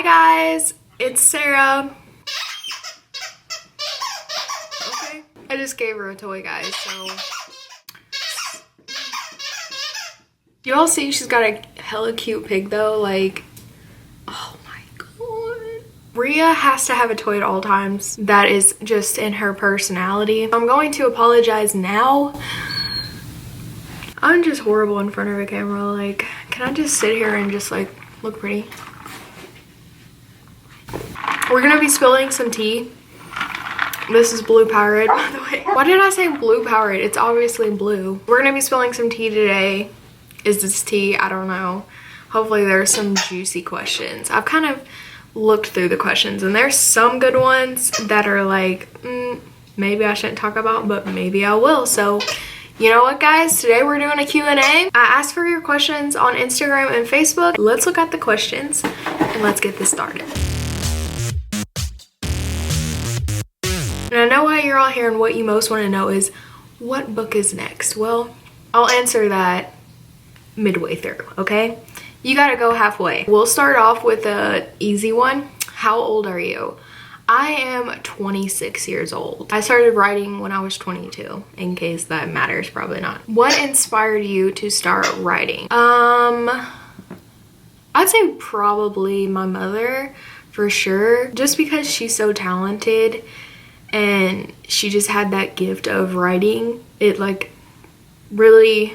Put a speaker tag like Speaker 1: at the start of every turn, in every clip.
Speaker 1: Hi guys, it's Sarah. Okay, I just gave her a toy, guys, so. You all see she's got a hella cute pig though, like, oh my god. Rhea has to have a toy at all times. That is just in her personality. I'm going to apologize now. I'm just horrible in front of a camera. Like, can I just sit here and just like look pretty? We're gonna be spilling some tea. This is blue Powerade, by the way. Why did I say blue Powerade? It's obviously blue. We're gonna be spilling some tea today. Is this tea? I don't know. Hopefully there's some juicy questions. I've kind of looked through the questions and there's some good ones that are like, maybe I shouldn't talk about, but maybe I will. So you know what, guys? Today we're doing a Q&A. I asked for your questions on Instagram and Facebook. Let's look at the questions and let's get this started. And I know why you're all here and what you most want to know is what book is next? Well, I'll answer that midway through, okay? You gotta go halfway. We'll start off with an easy one. How old are you? I am 26 years old. I started writing when I was 22, in case that matters, probably not. What inspired you to start writing? I'd say probably my mother, for sure. Just because she's so talented and she just had that gift of writing. It like really,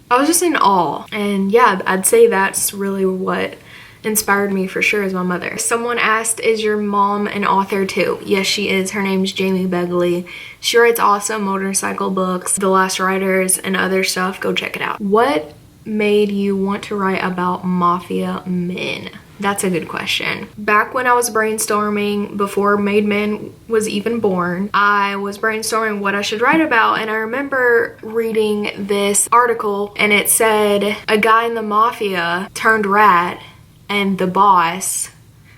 Speaker 1: I was just in awe. And yeah, I'd say that's really what inspired me for sure is my mother. Someone asked, is your mom an author too? Yes, she is. Her name's Jamie Begley. She writes awesome motorcycle books, The Last Riders, and other stuff. Go check it out. What made you want to write about mafia men? That's a good question. Back when I was brainstorming, before Made Men was even born, I was brainstorming what I should write about, and I remember reading this article and it said a guy in the mafia turned rat and the boss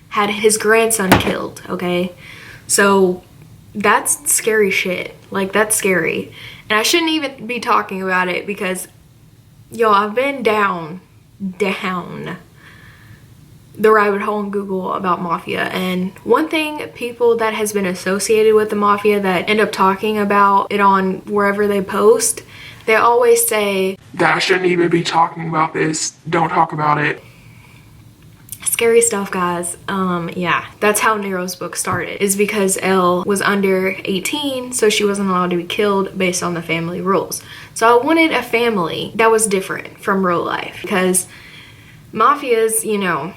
Speaker 1: had his grandson killed, okay? So that's scary shit. Like, that's scary. And I shouldn't even be talking about it because, yo, I've been down the rabbit hole in Google about mafia, and one thing people that has been associated with the mafia that end up talking about it on wherever they post, they always say that I shouldn't even be talking about this, don't talk about it. Scary stuff, guys. Yeah, that's how Nero's book started, is because Elle was under 18, so she wasn't allowed to be killed based on the family rules. So I wanted a family that was different from real life, because mafias, you know,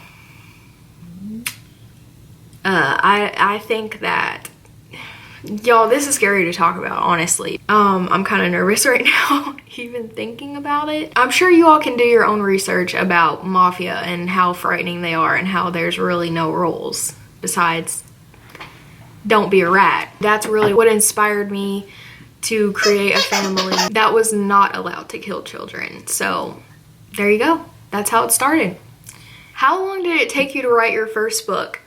Speaker 1: I think that, y'all, this is scary to talk about, honestly. I'm kind of nervous right now, even thinking about it. I'm sure you all can do your own research about mafia and how frightening they are and how there's really no rules besides don't be a rat. That's really what inspired me to create a family that was not allowed to kill children. So there you go. That's how it started. How long did it take you to write your first book?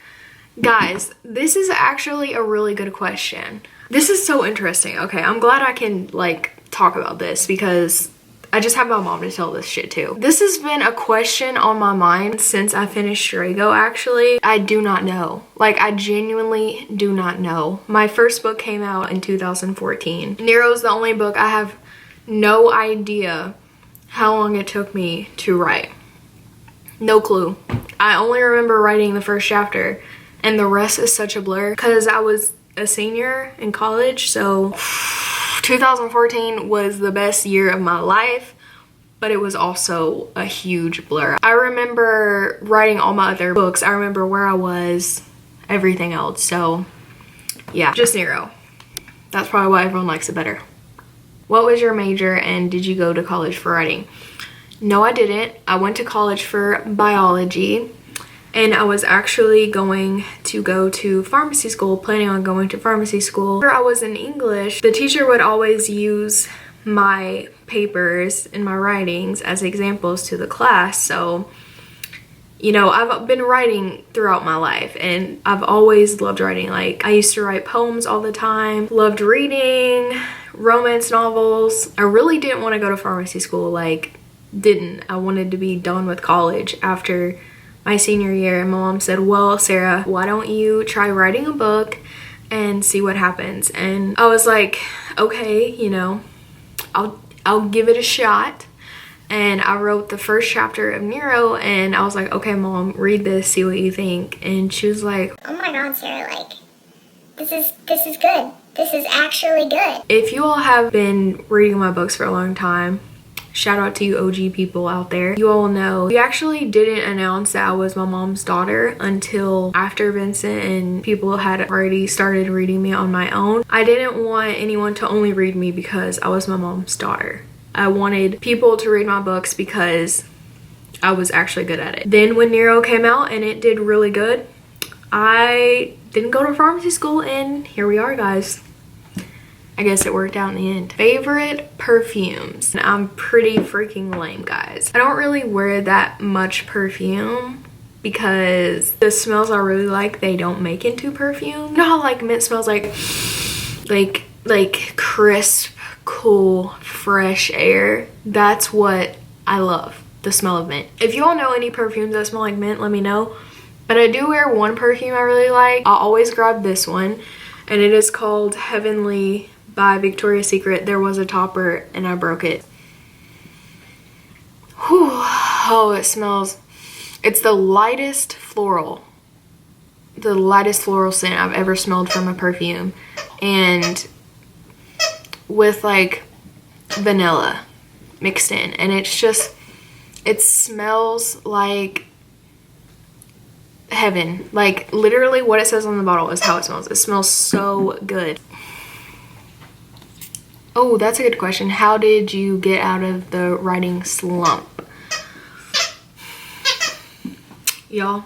Speaker 1: Guys, this is actually a really good question. This is so interesting. Okay, I'm glad I can like talk about this because I just have my mom to tell this shit too. This has been a question on my mind since I finished Drago, actually. I do not know. Like, I genuinely do not know. My first book came out in 2014. Nero's the only book I have no idea how long it took me to write. No clue. I only remember writing the first chapter and the rest is such a blur because I was a senior in college. So 2014 was the best year of my life, but it was also a huge blur. I remember writing all my other books. I remember where I was, everything else. So yeah, just Nero. That's probably why everyone likes it better. What was your major and did you go to college for writing? No, I didn't. I went to college for biology. And I was actually going to go to pharmacy school, planning on going to pharmacy school. Whenever I was in English, the teacher would always use my papers and my writings as examples to the class. So, you know, I've been writing throughout my life and I've always loved writing. Like, I used to write poems all the time, loved reading romance novels. I really didn't want to go to pharmacy school, like, I wanted to be done with college after my senior year, and my mom said, well, Sarah, why don't you try writing a book and see what happens? And I was like, okay, you know, I'll give it a shot. And I wrote the first chapter of Nero, and I was like, okay, Mom, read this, see what you think. And she was like,
Speaker 2: oh my God, Sarah, like, this is good. This is actually good.
Speaker 1: If you all have been reading my books for a long time, shout out to you OG people out there. You all know we actually didn't announce that I was my mom's daughter until after Vincent and people had already started reading me on my own. I didn't want anyone to only read me because I was my mom's daughter. I wanted people to read my books because I was actually good at it. Then when Nero came out and it did really good, I didn't go to pharmacy school, and here we are, guys. I guess it worked out in the end. Favorite perfumes. I'm pretty freaking lame, guys. I don't really wear that much perfume because the smells I really like, they don't make into perfume. You know how like mint smells like crisp, cool, fresh air? That's what I love, the smell of mint. If you all know any perfumes that smell like mint, let me know. But I do wear one perfume I really like. I always grab this one, and it is called Heavenly by Victoria's Secret. There was a topper and I broke it. Whew. Oh, it smells. It's the lightest floral scent I've ever smelled from a perfume, and with like vanilla mixed in, and it smells like heaven. Like literally what it says on the bottle is how it smells. It smells so good. Oh, that's a good question. How did you get out of the writing slump? Y'all,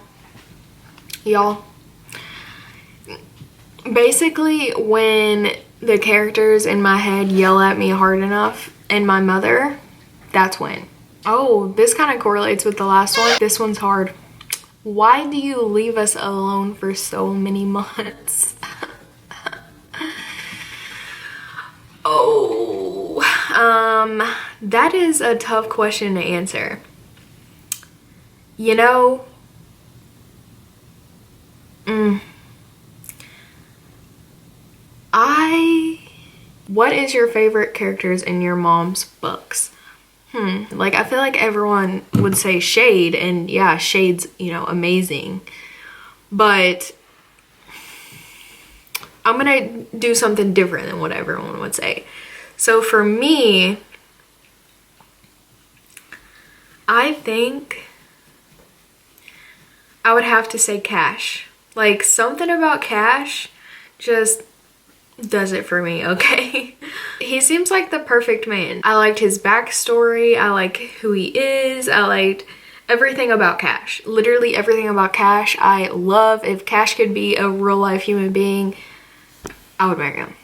Speaker 1: basically when the characters in my head yell at me hard enough, and my mother, that's when. Oh, this kind of correlates with the last one. This one's hard. Why do you leave us alone for so many months? Oh, that is a tough question to answer. You know, what is your favorite characters in your mom's books? Like, I feel like everyone would say Shade, and yeah, Shade's, you know, amazing. But I'm gonna do something different than what everyone would say. So for me, I think I would have to say Cash. Like, something about Cash just does it for me, okay? He seems like the perfect man. I liked his backstory. I like who he is. I liked everything about Cash. Literally everything about Cash I love. If Cash could be a real life human being, I would marry him.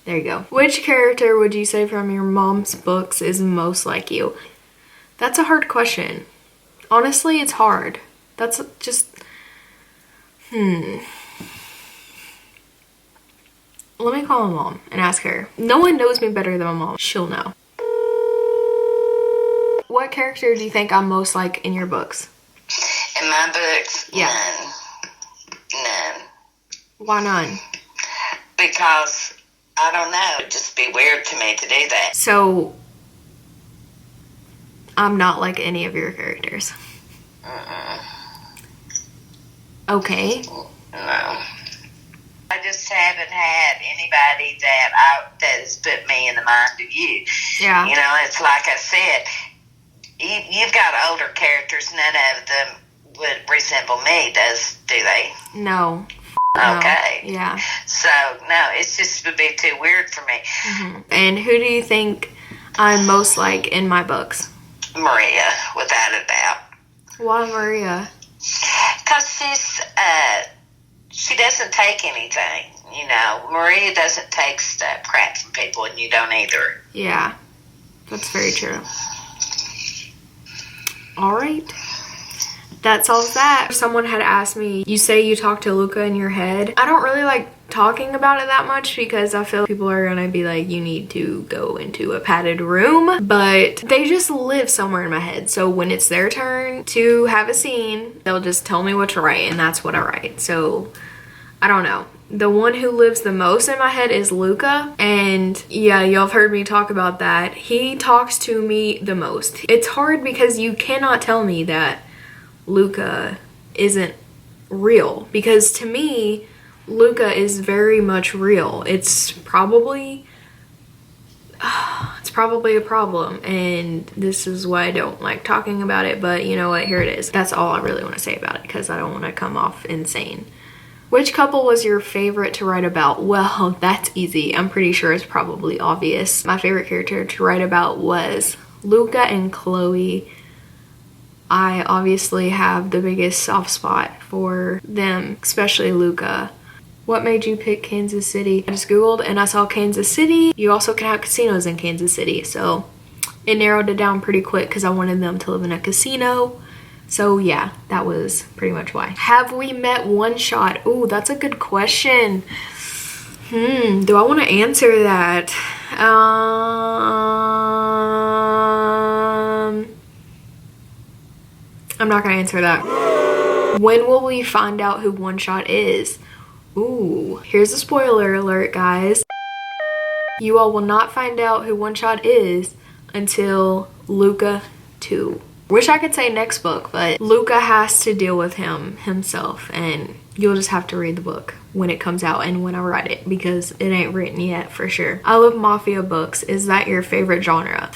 Speaker 1: There you go. Which character would you say from your mom's books is most like you? That's a hard question. Honestly, it's hard. That's just... Let me call my mom and ask her. No one knows me better than my mom. She'll know. What character do you think I'm most like in your books?
Speaker 3: In my books?
Speaker 1: Yeah.
Speaker 3: None.
Speaker 1: Why none?
Speaker 3: Because, I don't know, it'd just be weird to me to do that.
Speaker 1: So, I'm not like any of your characters. Okay.
Speaker 3: No. I just haven't had anybody that has put me in the mind of you.
Speaker 1: Yeah.
Speaker 3: You know, it's like I said, you've got older characters, none of them would resemble me, do they?
Speaker 1: No.
Speaker 3: Okay.
Speaker 1: No. Yeah.
Speaker 3: So, no, it's just would be too weird for me.
Speaker 1: And who do you think I'm most like in my books?
Speaker 3: Maria, without a doubt.
Speaker 1: Why Maria?
Speaker 3: Because she doesn't take anything, you know. Maria doesn't take crap from people, and you don't either.
Speaker 1: Yeah, that's very true. All right. that solves that. Someone had asked me, you say you talk to Luca in your head. I don't really like talking about it that much because I feel people are gonna be like, you need to go into a padded room, but they just live somewhere in my head. So when it's their turn to have a scene, they'll just tell me what to write, and that's what I write. So I don't know. The one who lives the most in my head is Luca, and yeah, y'all have heard me talk about that. He talks to me the most. It's hard because you cannot tell me that Luca isn't real, because to me, Luca is very much real. It's probably a problem, and this is why I don't like talking about it, but you know what, here it is. That's all I really want to say about it because I don't want to come off insane. Which couple was your favorite to write about? Well, that's easy. I'm pretty sure it's probably obvious. My favorite character to write about was Luca and Chloe. I obviously have the biggest soft spot for them, especially Luca. What made you pick Kansas City? I just googled and I saw Kansas City. You also can have casinos in Kansas City, so it narrowed it down pretty quick because I wanted them to live in a casino. So yeah, that was pretty much why. Have we met one shot? Ooh, that's a good question. Do I want to answer that? I'm not gonna answer that. When will we find out who One Shot is? Ooh, here's a spoiler alert, guys. You all will not find out who One Shot is until Luca 2. Wish I could say next book, but Luca has to deal with him himself, and you'll just have to read the book when it comes out and when I write it, because it ain't written yet for sure. I love mafia books. Is that your favorite genre?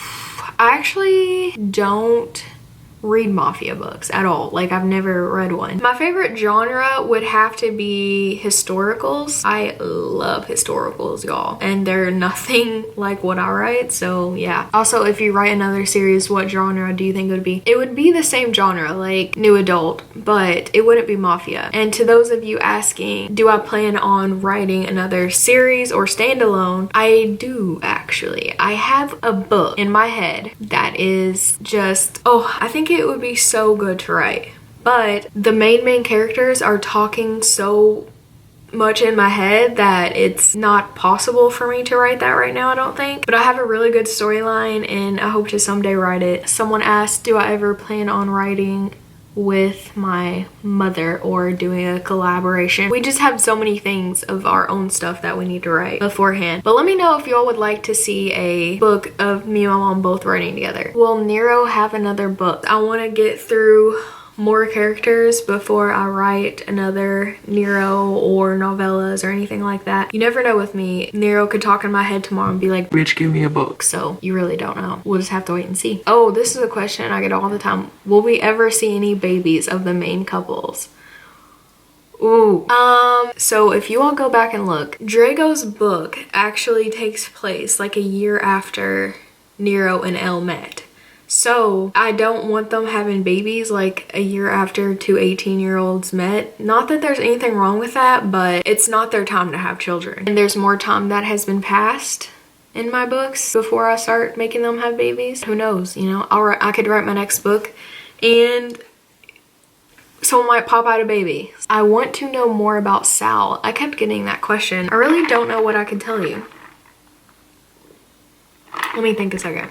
Speaker 1: I actually don't read mafia books at all. Like, I've never read one. My favorite genre would have to be historicals. I love historicals, y'all, and they're nothing like what I write, so yeah. Also, if you write another series, what genre do you think it would be? It would be the same genre, like new adult, but it wouldn't be mafia. And to those of you asking, do I plan on writing another series or standalone? I do, actually. I have a book in my head that is just, oh, I think it would be so good to write, but the main characters are talking so much in my head that it's not possible for me to write that right now, I don't think. But I have a really good storyline and I hope to someday write it. Someone asked, do I ever plan on writing with my mother or doing a collaboration? We just have so many things of our own stuff that we need to write beforehand. But let me know if y'all would like to see a book of me and my mom both writing together. Will Nero have another book? I want to get through more characters before I write another Nero or novellas or anything like that. You never know with me. Nero could talk in my head tomorrow and be like, bitch, give me a book. So you really don't know. We'll just have to wait and see. Oh, this is a question I get all the time. Will we ever see any babies of the main couples? Ooh. So if you all go back and look, Drago's book actually takes place like a year after Nero and Elle met. So I don't want them having babies like a year after two 18-year-olds met. Not that there's anything wrong with that, but it's not their time to have children. And there's more time that has been passed in my books before I start making them have babies. Who knows, you know, I could write my next book and someone might pop out a baby. I want to know more about Sal. I kept getting that question. I really don't know what I can tell you. Let me think a second.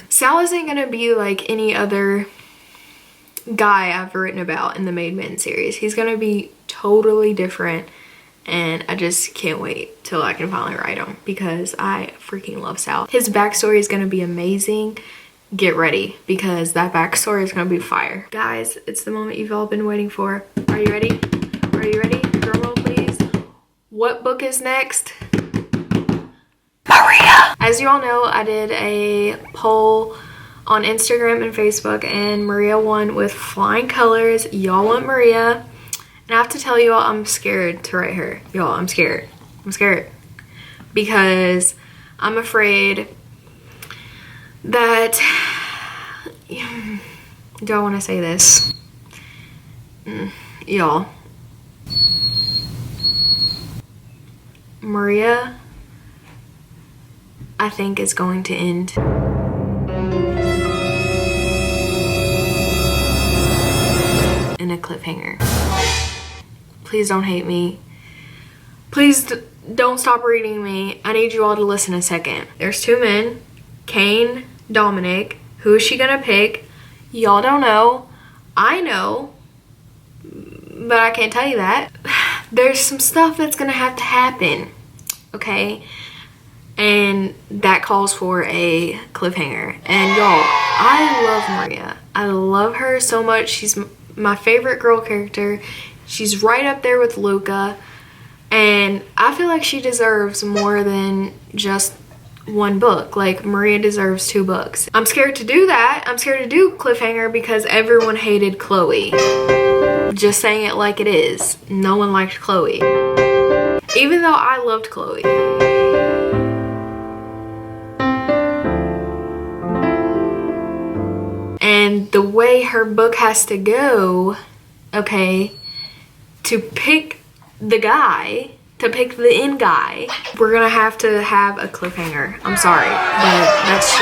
Speaker 1: Sal isn't gonna be like any other guy I've written about in the Made Men series. He's gonna be totally different, and I just can't wait till I can finally write him because I freaking love Sal. His backstory is gonna be amazing. Get ready because that backstory is gonna be fire. Guys, it's the moment you've all been waiting for. Are you ready? Are you ready? Drum roll, please. What book is next? Maria. As you all know, I did a poll on Instagram and Facebook, and Maria won with flying colors. Y'all want Maria, and I have to tell you all, I'm scared to write her. Y'all, I'm scared. I'm scared because I'm afraid that, do I want to say this? Y'all, Maria, I think, is going to end in a cliffhanger. Please don't hate me. Please don't stop reading me. I need you all to listen a second. There's two men, Kane, Dominic. Who is she gonna pick? Y'all don't know. I know, but I can't tell you that. There's some stuff that's gonna have to happen, okay? And that calls for a cliffhanger. And y'all, I love Maria. I love her so much. She's my favorite girl character. She's right up there with Luca. And I feel like she deserves more than just one book. Like, Maria deserves 2 books. I'm scared to do that. I'm scared to do cliffhanger because everyone hated Chloe. Just saying it like it is. No one liked Chloe. Even though I loved Chloe. And the way her book has to go, okay, to pick the guy, to pick the end guy, we're gonna have to have a cliffhanger. I'm sorry, but that's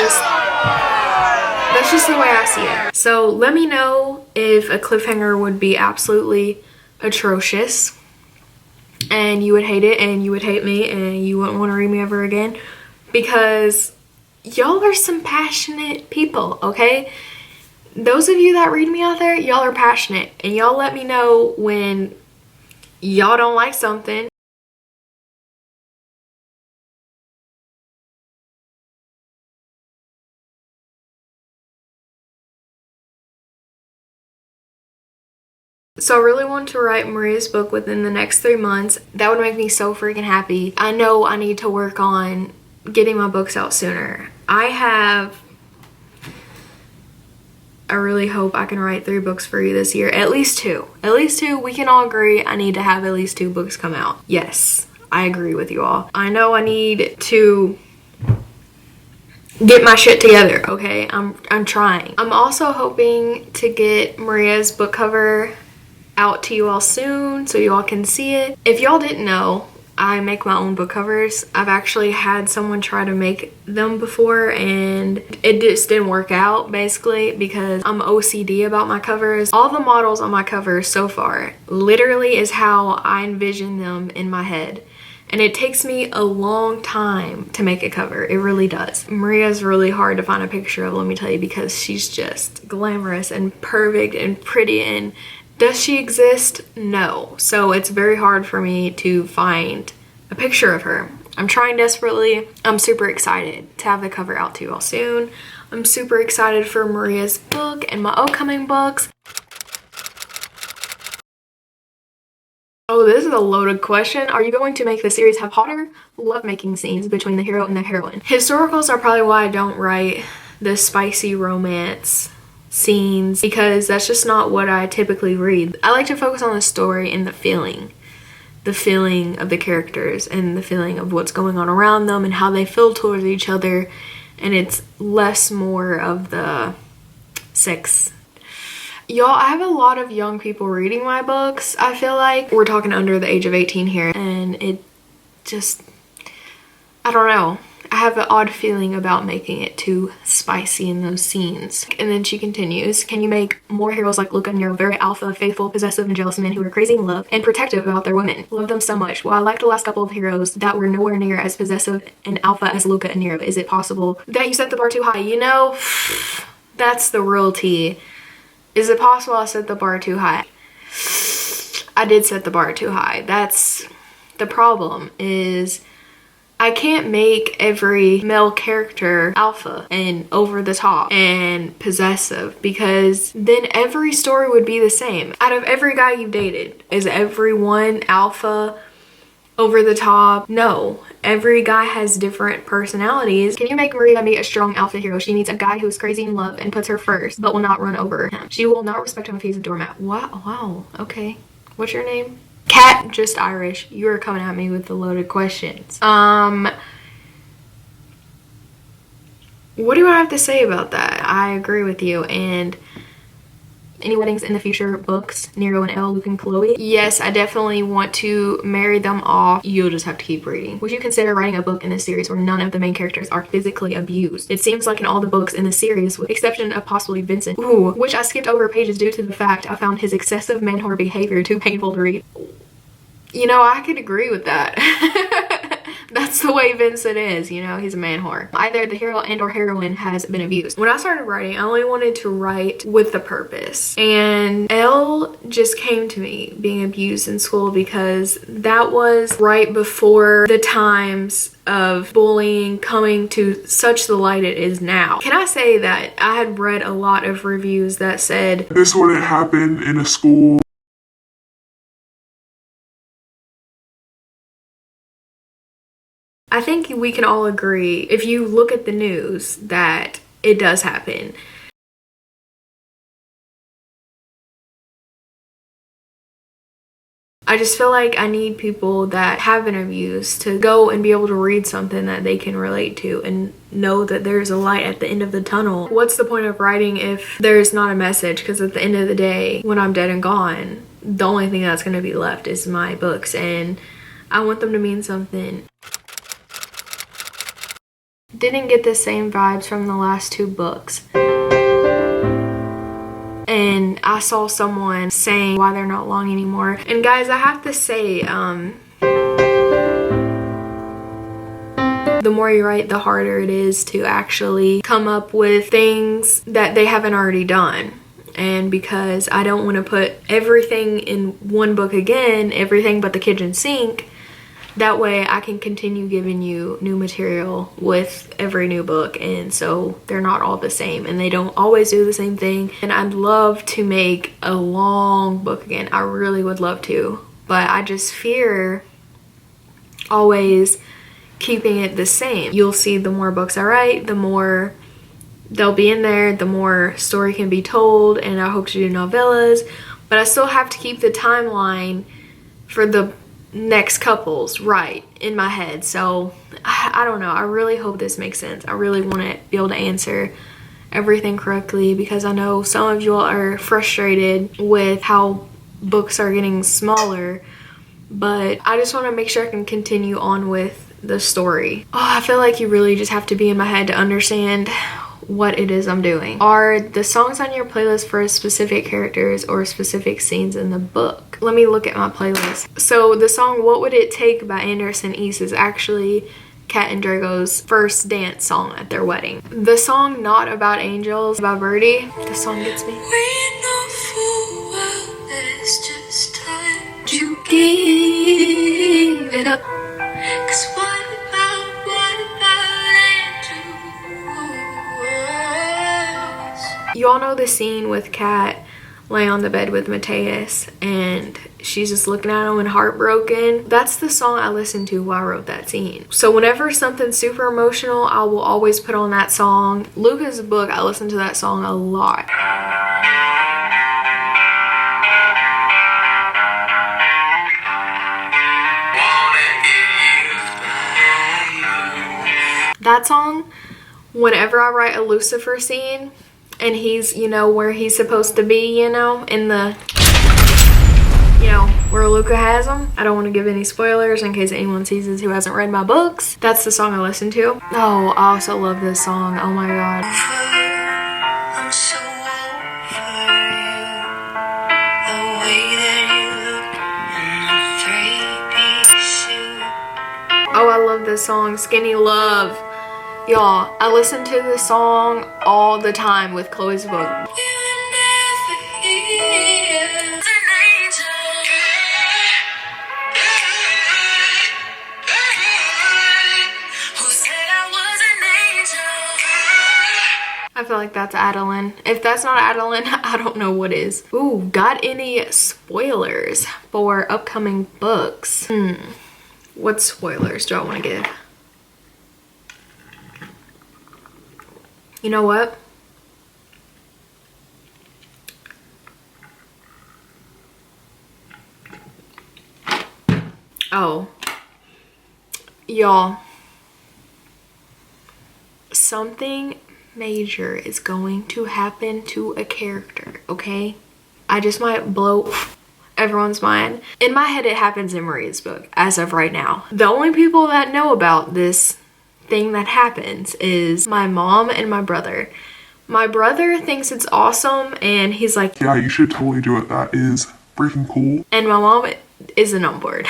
Speaker 1: just the way I see it. So let me know if a cliffhanger would be absolutely atrocious and you would hate it and you would hate me and you wouldn't want to read me ever again, because y'all are some passionate people, okay? Those of you that read me out there, y'all are passionate, and y'all let me know when y'all don't like something. So I really want to write Maria's book within the next 3 months. That would make me so freaking happy. I know I need to work on getting my books out sooner. I really hope I can write 3 books for you this year. At least 2. At least 2. We can all agree I need to have at least 2 books come out. Yes, I agree with you all. I know I need to get my shit together, okay? I'm trying. I'm also hoping to get Maria's book cover out to you all soon so you all can see it. If y'all didn't know, I make my own book covers. I've actually had someone try to make them before and it just didn't work out, basically, because I'm OCD about my covers. All the models on my covers so far literally is how I envision them in my head. And it takes me a long time to make a cover. It really does. Maria's really hard to find a picture of, let me tell you, because she's just glamorous and perfect and pretty. And does she exist? No. So it's very hard for me to find a picture of her. I'm trying desperately. I'm super excited to have the cover out to you all soon. I'm super excited for Maria's book and my upcoming books. Oh, this is a loaded question. Are you going to make the series have hotter lovemaking scenes between the hero and the heroine? Historicals are probably why I don't write the spicy romance scenes, because that's just not what I typically read. I like to focus on the story and the feeling of the characters and the feeling of what's going on around them and how they feel towards each other, and it's less more of the sex. Y'all, I have a lot of young people reading my books. I feel like we're talking under the age of 18 here, and it just, I don't know. I have an odd feeling about making it too spicy in those scenes. And then she continues, can you make more heroes like Luca and Nero, very alpha, faithful, possessive, and jealous men who are crazy in love and protective about their women? Love them so much. Well, I like the last couple of heroes that were nowhere near as possessive and alpha as Luca and Nero. Is it possible that you set the bar too high? You know, that's the real tea. Is it possible I set the bar too high? I did set the bar too high. That's the problem, is I can't make every male character alpha and over the top and possessive, because then every story would be the same. Out of every guy you've dated, is everyone alpha, over the top? No. Every guy has different personalities. Can you make Maria be a strong alpha hero? She needs a guy who's crazy in love and puts her first, but will not run over him. She will not respect him if he's a doormat. Wow, okay. What's your name? Cat, just Irish. You are coming at me with the loaded questions. What do I have to say about that? I agree with you, and Any weddings in the future books? Nero and Elle, Luke and Chloe? Yes, I definitely want to marry them off. You'll just have to keep reading. Would you consider writing a book in this series where none of the main characters are physically abused? It seems like in all the books in the series, with exception of possibly Vincent, which I skipped over pages due to the fact I found his excessive man-whore behavior too painful to read. You know, I could agree with that. That's the way Vincent is, you know, he's a man whore. Either the hero and or heroine has been abused. When I started writing, I only wanted to write with a purpose. And Elle just came to me being abused in school because that was right before the times of bullying coming to such the light it is now. Can I say that I had read a lot of reviews that said,
Speaker 4: this wouldn't happen in a school.
Speaker 1: I think we can all agree, if you look at the news, that it does happen. I just feel like I need people that have been abused to go and be able to read something that they can relate to and know that there's a light at the end of the tunnel. What's the point of writing if there's not a message? Because at the end of the day, when I'm dead and gone, the only thing that's going to be left is my books, and I want them to mean something. Didn't get the same vibes from the last two books. And I saw someone saying why they're not long anymore. And guys, I have to say, the more you write, the harder it is to actually come up with things that they haven't already done. And because I don't want to put everything in one book again, everything but the kitchen sink, that way I can continue giving you new material with every new book, and so they're not all the same and they don't always do the same thing. And I'd love to make a long book again. I really would love to, but I just fear always keeping it the same. You'll see the more books I write, the more they'll be in there, the more story can be told, and I hope to do novellas, but I still have to keep the timeline for the next couples right in my head. So I don't know, I really hope this makes sense. I really want to be able to answer everything correctly, because I know some of you all are frustrated with how books are getting smaller, but I just want to make sure I can continue on with the story. I feel like you really just have to be in my head to understand what it is I'm doing. Are the songs on your playlist for specific characters or specific scenes in the book? Let me look at my playlist. So the song What Would It Take by Anderson East is actually Kat and Drago's first dance song at their wedding. The song Not About Angels by Birdie, the song gets me. We know full well there's just time to give it up. 'Cause what about angels? You all know the scene with Kat laying on the bed with Mateus and she's just looking at him and heartbroken. That's the song I listened to while I wrote that scene. So whenever something's super emotional, I will always put on that song. Luca's book, I listen to that song a lot. That song, whenever I write a Lucifer scene and he's, you know, where he's supposed to be, you know, in the, you know, where Luca has him. I don't want to give any spoilers in case anyone sees this who hasn't read my books. That's the song I listen to. Oh, I also love this song. Oh my god. I'm so over you. The way that you look in a 3-piece suit. Oh, I love this song, Skinny Love. Y'all, I listen to this song all the time with Chloe's book. I feel like that's Adeline. If that's not Adeline, I don't know what is. Ooh, got any spoilers for upcoming books? What spoilers do I want to give? You know what? Oh. Y'all. Something major is going to happen to a character, okay? I just might blow everyone's mind. In my head, it happens in Maria's book as of right now. The only people that know about this thing that happens is my mom and my brother. My brother thinks it's awesome and he's like,
Speaker 4: yeah, you should totally do it. That is freaking cool.
Speaker 1: and my mom isn't on board.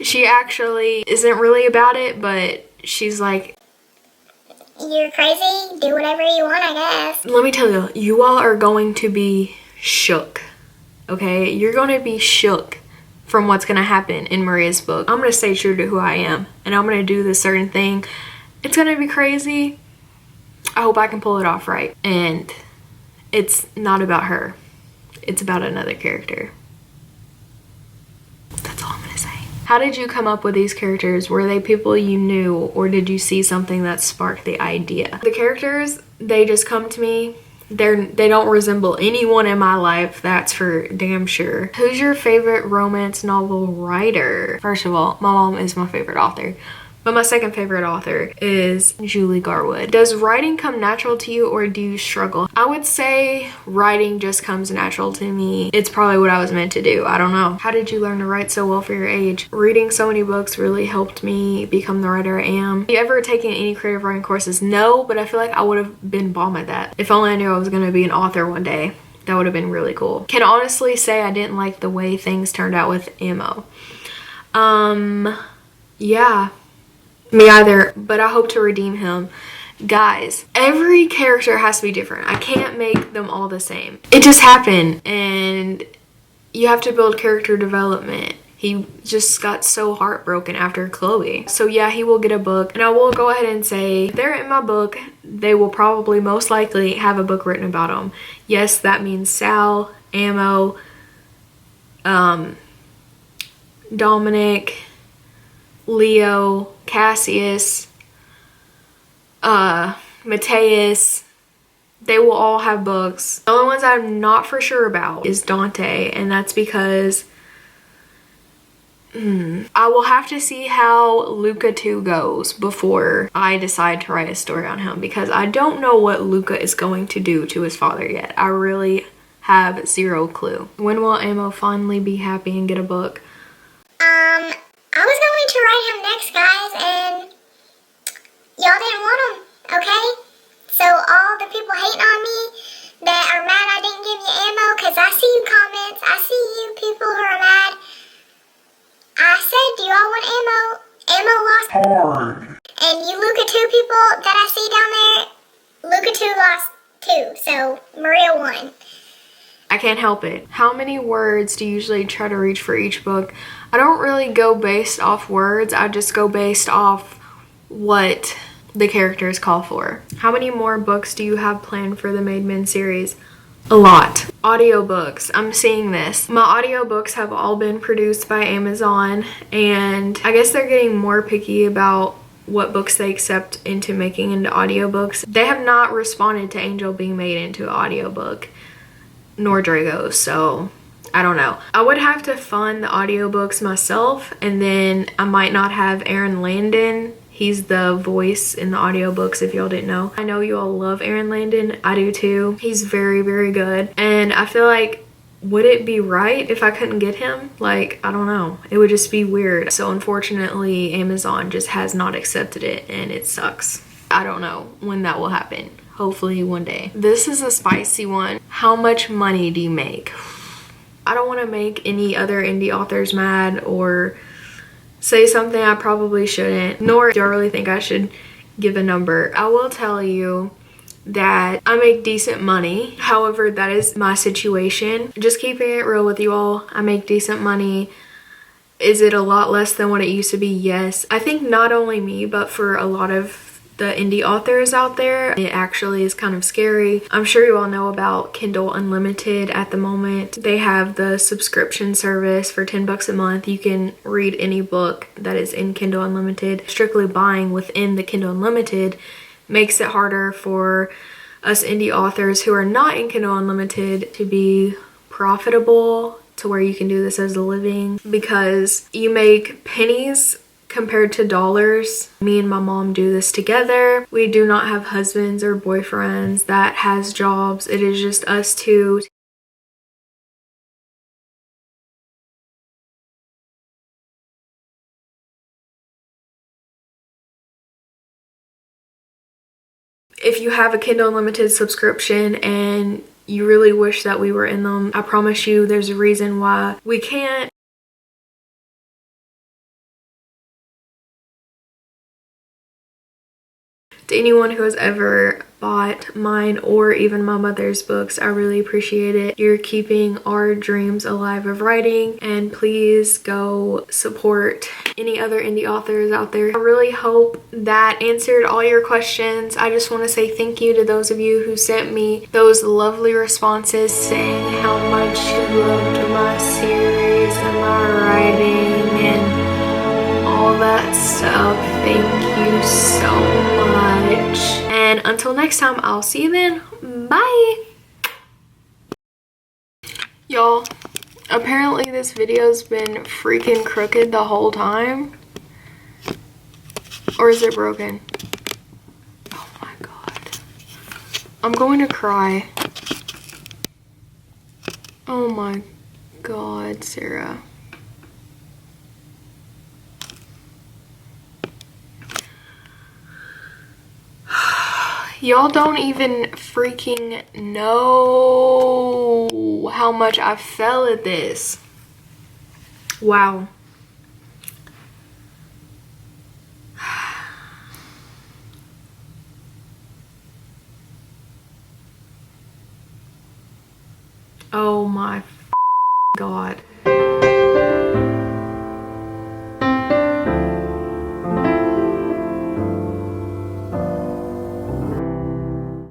Speaker 1: She actually isn't really about it, but she's like,
Speaker 2: You're crazy. Do whatever you want, I guess.
Speaker 1: let me tell you, you all are going to be shook. Okay? You're going to be shook from what's going to happen in Maria's book. I'm going to stay true to who I am, and I'm going to do this certain thing. It's going to be crazy. I hope I can pull it off right. And it's not about her. It's about another character. That's all I'm going to say. How did you come up with these characters? Were they people you knew, or did you see something that sparked the idea? The characters, they just come to me. They don't resemble anyone in my life, that's for damn sure. Who's your favorite romance novel writer? First of all, my mom is my favorite author. But my second favorite author is Julie Garwood. Does writing come natural to you, or do you struggle? I would say writing just comes natural to me. It's probably what I was meant to do. I don't know. How did you learn to write so well for your age? Reading so many books really helped me become the writer I am. Have you ever taken any creative writing courses? No, but I feel like I would have been bomb at that. If only I knew I was going to be an author one day. That would have been really cool. Can honestly say I didn't like the way things turned out with Ammo. Yeah. Me either, but I hope to redeem him. Guys, every character has to be different. I can't make them all the same. It just happened, and you have to build character development. He just got so heartbroken after Chloe. So yeah, he will get a book, and I will go ahead and say, if they're in my book, they will probably most likely have a book written about them. Yes, that means Sal, Ammo, Dominic, Leo, Cassius, Mateus. They will all have books. The only ones I'm not for sure about is Dante, and that's because I will have to see how Luca 2 goes before I decide to write a story on him, because I don't know what Luca is going to do to his father yet. I really have zero clue. When will Ammo finally be happy and get a book?
Speaker 2: I was going to write him next, guys, and y'all didn't want him, okay? So all the people hating on me that are mad I didn't give you Ammo, because I see you comments, I see you people who are mad. I said, do y'all want Ammo? Ammo lost.
Speaker 4: Hard.
Speaker 2: And you Luca 2 people that I see down there, Luca 2 lost too, so Maria won.
Speaker 1: I can't help it. How many words do you usually try to reach for each book? I don't really go based off words. I just go based off what the characters call for. How many more books do you have planned for the Made Men series? A lot. Audiobooks. I'm seeing this. My audiobooks have all been produced by Amazon, and I guess they're getting more picky about what books they accept into making into audiobooks. They have not responded to Angel being made into an audiobook, nor Drago, so I don't know. I would have to fund the audiobooks myself, and then I might not have Aaron Landon. He's the voice in the audiobooks, if y'all didn't know. I know you all love Aaron Landon. I do too. He's very, very good. And I feel like, would it be right if I couldn't get him? Like, I don't know. It would just be weird. So unfortunately, Amazon just has not accepted it, and it sucks. I don't know when that will happen. Hopefully one day. This is a spicy one. How much money do you make? I don't want to make any other indie authors mad or say something I probably shouldn't, nor do I really think I should give a number. I will tell you that I make decent money. However, that is my situation. Just keeping it real with you all, I make decent money. Is it a lot less than what it used to be? Yes. I think not only me, but for a lot of the indie authors out there, it actually is kind of scary. I'm sure you all know about Kindle Unlimited at the moment. They have the subscription service for 10 bucks a month. You can read any book that is in Kindle Unlimited. Strictly buying within the Kindle Unlimited makes it harder for us indie authors who are not in Kindle Unlimited to be profitable to where you can do this as a living, because you make pennies compared to dollars. Me and my mom do this together. We do not have husbands or boyfriends that has jobs. It is just us two. if you have a Kindle Unlimited subscription and you really wish that we were in them, I promise you there's a reason why we can't. To anyone who has ever bought mine or even my mother's books, I really appreciate it. You're keeping our dreams alive of writing, and please go support any other indie authors out there. I really hope that answered all your questions. I just want to say thank you to those of you who sent me those lovely responses saying how much you loved my series and my writing and all that stuff. Thank you so much. And until next time, I'll see you then. Bye. Y'all, apparently this video's been freaking crooked the whole time. Or is it broken? Oh my god. I'm going to cry. Oh my god, Sarah. Y'all don't even freaking know how much I fell at this. Wow. Oh my god.